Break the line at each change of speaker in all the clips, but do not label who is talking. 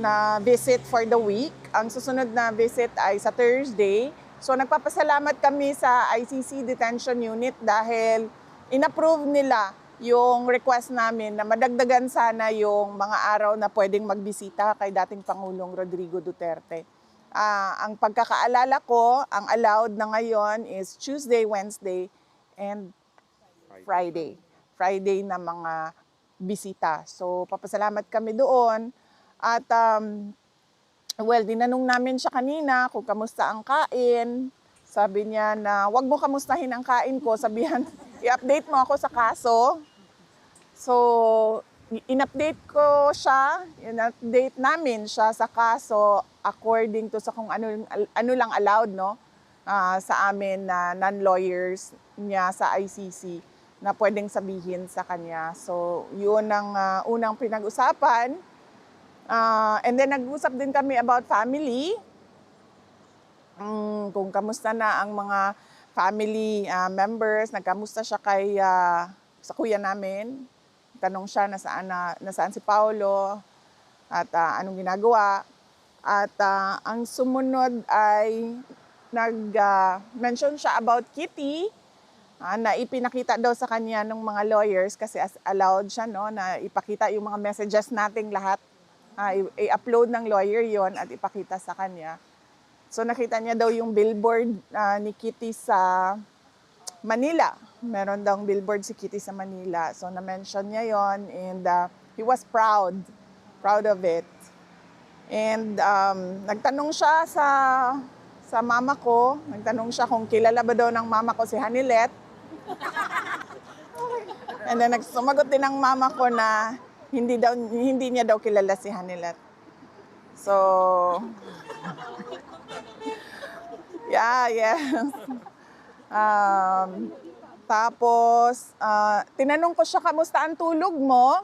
na visit for the week. Ang susunod na visit ay sa Thursday. So nagpapasalamat kami sa ICC Detention Unit dahil inapprove nila yung request namin na madagdagan sana yung mga araw na pwedeng magbisita kay dating Pangulong Rodrigo Duterte. Ang pagkakaalala ko, ang allowed na ngayon is Tuesday, Wednesday, and Friday. Friday na mga bisita. So papasalamat kami doon. At well, dinanong namin siya kanina kung kamusta ang kain. Sabi niya na wag mo kamustahin ang kain ko, sabihan i-update mo ako sa kaso. So, in-update ko siya, in-update namin siya sa kaso according to sa kung ano lang allowed, no? Sa amin na non-lawyers niya sa ICC na pwedeng sabihin sa kanya. So, yun ang unang pinag-usapan. And then nag-usap din kami about family. Kung kamusta na ang mga family members, nagkamusta siya kay sa kuya namin. Tanong siya nasaan si Paulo at anong ginagawa. At ang sumunod ay nag-mention siya about Kitty na ipinakita daw sa kanya ng mga lawyers kasi allowed siya, no, na ipakita yung mga messages nating lahat. I-upload ng lawyer yon at ipakita sa kanya. So nakita niya daw yung billboard ni Kitty sa Manila. Meron daw billboard si Kitty sa Manila. So na-mention niya yon and he was proud of it. And nagtanong siya sa mama ko, nagtanong siya kung kilala ba daw ng mama ko si Hanilet. And then sumagot din ng mama ko na hindi niya daw kilala si Hanilet. So yes. Tapos, tinanong ko siya, kamusta ang tulog mo?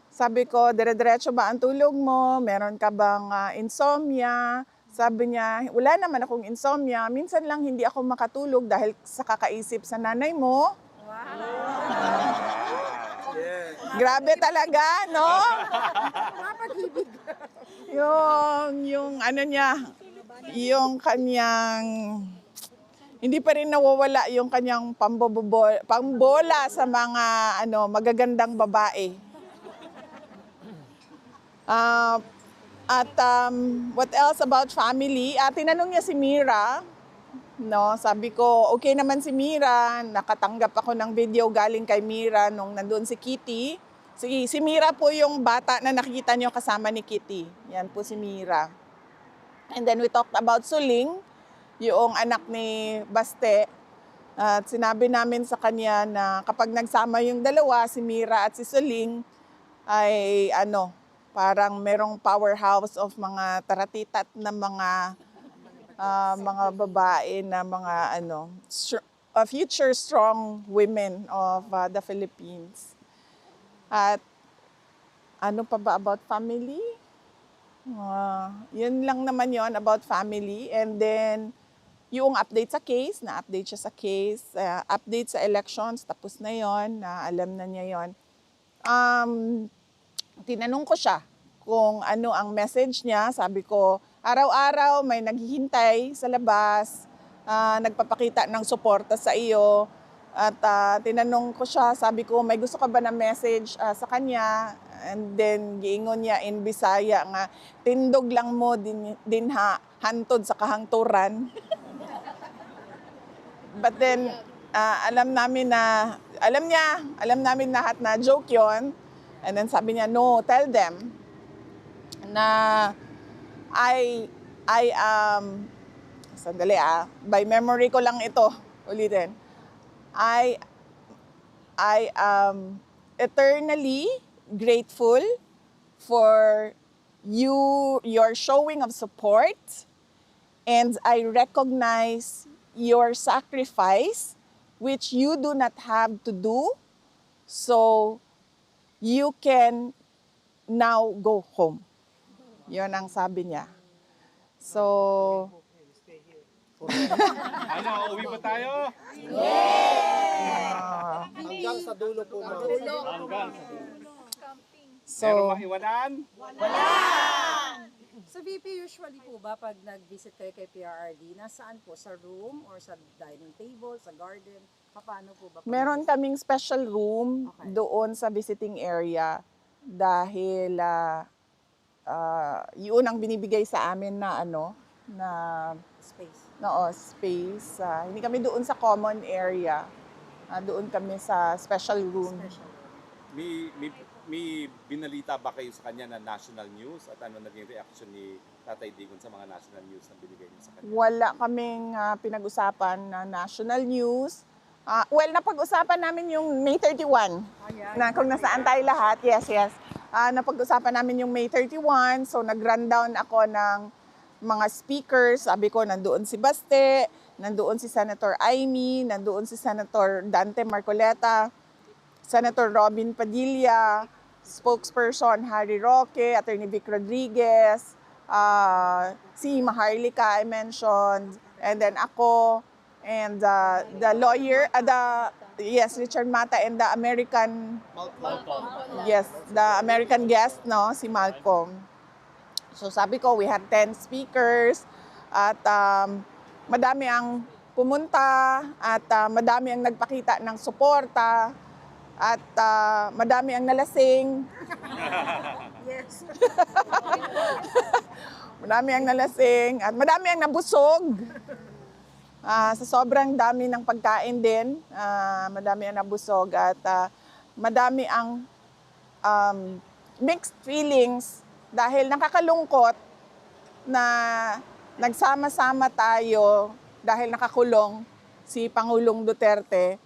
Sabi ko, dire-diretso ba ang tulog mo? Meron ka bang insomnia? Sabi niya, wala naman akong insomnia. Minsan lang hindi ako makatulog dahil sa kakaisip sa nanay mo. Grabe talaga, no? yung ano niya, yung kanyang, hindi pa rin nawawala yung kanyang pambola sa mga magagandang babae. What else about family? Tinanong niya si Mira. No, sabi ko, okay naman si Mira. Nakatanggap ako ng video galing kay Mira nung nandun si Kitty. Si Mira po yung bata na nakikita niyo kasama ni Kitty. Yan po si Mira. And then we talked about Suling, yung anak ni Baste. At sinabi namin sa kanya na kapag nagsama yung dalawa, si Mira at si Suling, ay parang merong powerhouse of mga taratitat na mga babae na mga future strong women of the Philippines. At ano pa ba about family? Yun lang naman yon about family. And then, yung update sa case, na-update siya sa case, update sa elections, tapos na yon, alam na niya yon. Tinanong ko siya kung ano ang message niya. Sabi ko, araw-araw may naghihintay sa labas, nagpapakita ng suporta sa iyo. At tinanong ko siya, sabi ko, may gusto ka ba na message sa kanya? And then, giingon niya in Bisaya nga, tindog lang mo din hantod sa kahangturan. But then, alam namin lahat na joke yon. And then sabi niya, no, tell them na sandali by memory ko lang ito, ulitin. I am eternally grateful for your showing of support, and I recognize your sacrifice, which you do not have to do, so you can now go home. Yun ang sabi niya. So,
uwi ba tayo?
Hanggang sa dulo po.
Hanggang sa dulo.
So,
Meron maiwanan?
wala!
Usually po ba pag nag-visit kayo kay PRRD, nasaan po? Sa room or sa dining table, sa garden? Paano po ba?
Meron kaming special room
Okay.
doon sa visiting area dahil yun ang binibigay sa amin na na
Space.
space. Hindi kami doon sa common area. Doon kami sa special room.
Special.
May binalita ba kayo sa kanya na national news at ano naging reaction ni Tatay Digong sa mga national news na binigay niyo sa kanya?
Wala kaming pinag-usapan na national news. Napag-usapan namin yung May 31. Na kung nasaan tayo lahat. Yes. Napag-usapan namin yung May 31. So nag-rundown ako ng mga speakers. Sabi ko, nandoon si Baste, nandoon si Senator Amy, nandoon si Senator Dante Marcoleta, Senator Robin Padilla, spokesperson Harry Roque, Attorney Vic Rodriguez, si Maharlika I mentioned, and then ako, and the lawyer, Richard Mata, and the American, the American guest, si Malcolm. So sabi ko, we had 10 speakers, at madami ang pumunta, at madami ang nagpakita ng suporta, at madami ang nalasing.
Yes.
Madami ang nalasing at madami ang nabusog. Sa sobrang dami ng pagkain din, madami ang nabusog at madami ang mixed feelings dahil nakakalungkot na nagsama-sama tayo dahil nakakulong si Pangulong Duterte.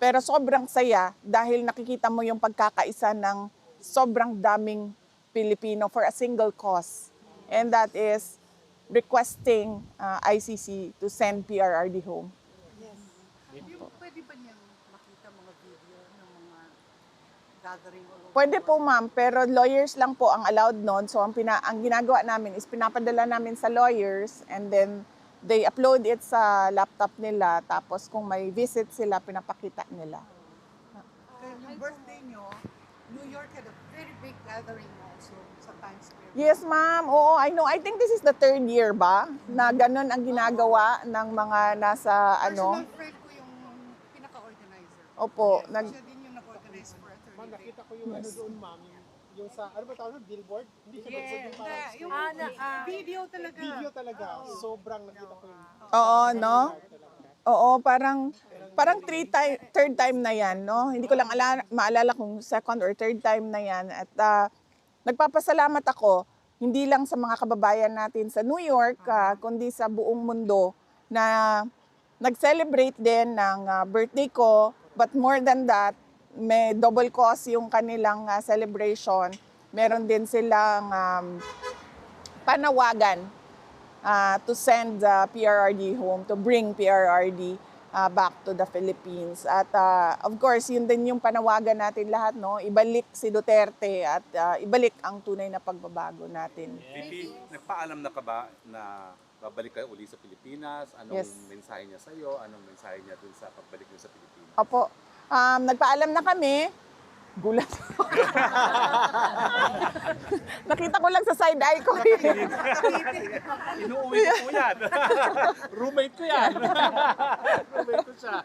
Pero sobrang saya dahil nakikita mo yung pagkakaisa ng sobrang daming Pilipino for a single cause. And that is requesting ICC to send PRRD home.
Pwede ba niyang makita mga video ng mga gathering?
Pwede po ma'am, pero lawyers lang po ang allowed noon. So ang ginagawa namin is pinapadala namin sa lawyers and then they upload it sa laptop nila. Tapos kung may visit sila, pinapakita nila.
Kaya yung birthday niyo, New York had a very big gathering also sa Times Square.
Yes ma'am, oo, I know. I think this is the 3rd year ba na ganun ang ginagawa ng mga nasa
Personal friend ko yung pinaka-organizer.
Opo,
Siya din yung nag-organize for a 30
Ma'am,
day.
nakita ko yung ano doon, ma'am. Yung sa, ano ba tawag nun? Billboard? Hindi siya
Yeah,
parang
yung video talaga.
video talaga. Sobrang nakita ko yung
Oo, no? Oo, parang third time na yan, no? Hindi ko lang maalala kung second or third time na yan. At nagpapasalamat ako, hindi lang sa mga kababayan natin sa New York, kundi sa buong mundo na nag-celebrate din ng birthday ko. But more than that, may double cause yung kanilang celebration. Meron din silang panawagan to send PRRD home, to bring PRRD back to the Philippines. At of course, yun din yung panawagan natin lahat, no? Ibalik si Duterte at ibalik ang tunay na pagbabago natin.
Pipi, nagpaalam na ka ba na babalik kayo uli sa Pilipinas? Anong
Yes.
mensahe niya sa iyo? Anong mensahe niya dun sa pagbalik niyo sa Pilipinas?
Opo, nagpaalam na kami. Gulat. Nakita ko lang sa side eye ko.
Inuuwi ko po yan. Roommate ko yan. Roommate ko siya.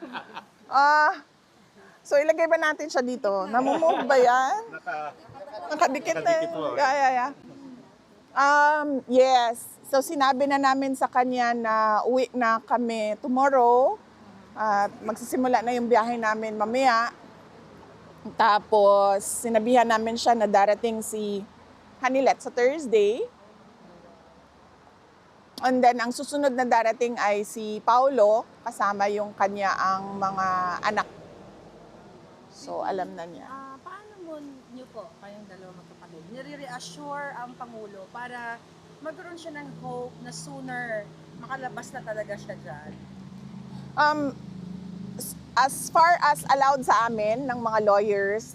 So ilagay ba natin siya dito? Namumove ba yan? Nakadikit
Nakadikit po.
Yeah. Yes. So sinabi na namin sa kanya na uwi na kami tomorrow. At magsisimula na yung biyahe namin mamaya. Tapos sinabihan namin siya na darating si Hanilet sa Thursday. And then ang susunod na darating ay si Paulo kasama yung kanya ang mga anak. So alam na niya.
Paano mo niyo po, kayong dalawang magkapatid, nire-reassure ang Pangulo para magkaroon siya ng hope na sooner makalabas na talaga siya dyan?
As far as allowed sa amin ng mga lawyers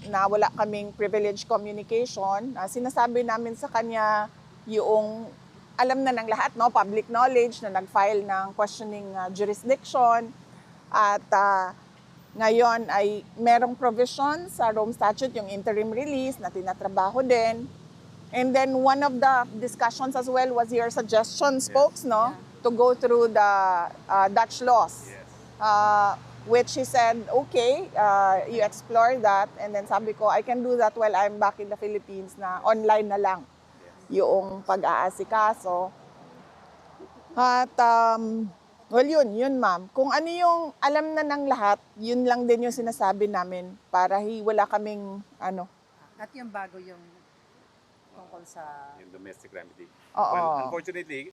na wala kaming privileged communication, sinasabi namin sa kanya yung alam na ng lahat, no, public knowledge na nag-file ng questioning jurisdiction at ngayon ay merong provision sa Rome Statute, yung interim release na tinatrabaho din. And then one of the discussions as well was your suggestions, folks, no? To go through the Dutch laws.
Yes.
Which he said, okay, you explore that. And then sabi ko, I can do that while I'm back in the Philippines na online na lang yung pag-aasikaso. At, well, yun ma'am. Kung ano yung alam na ng lahat, yun lang din yung sinasabi namin para wala kaming,
At yung bago yung tungkol sa
Yung domestic remedy.
Oo.
Well, unfortunately,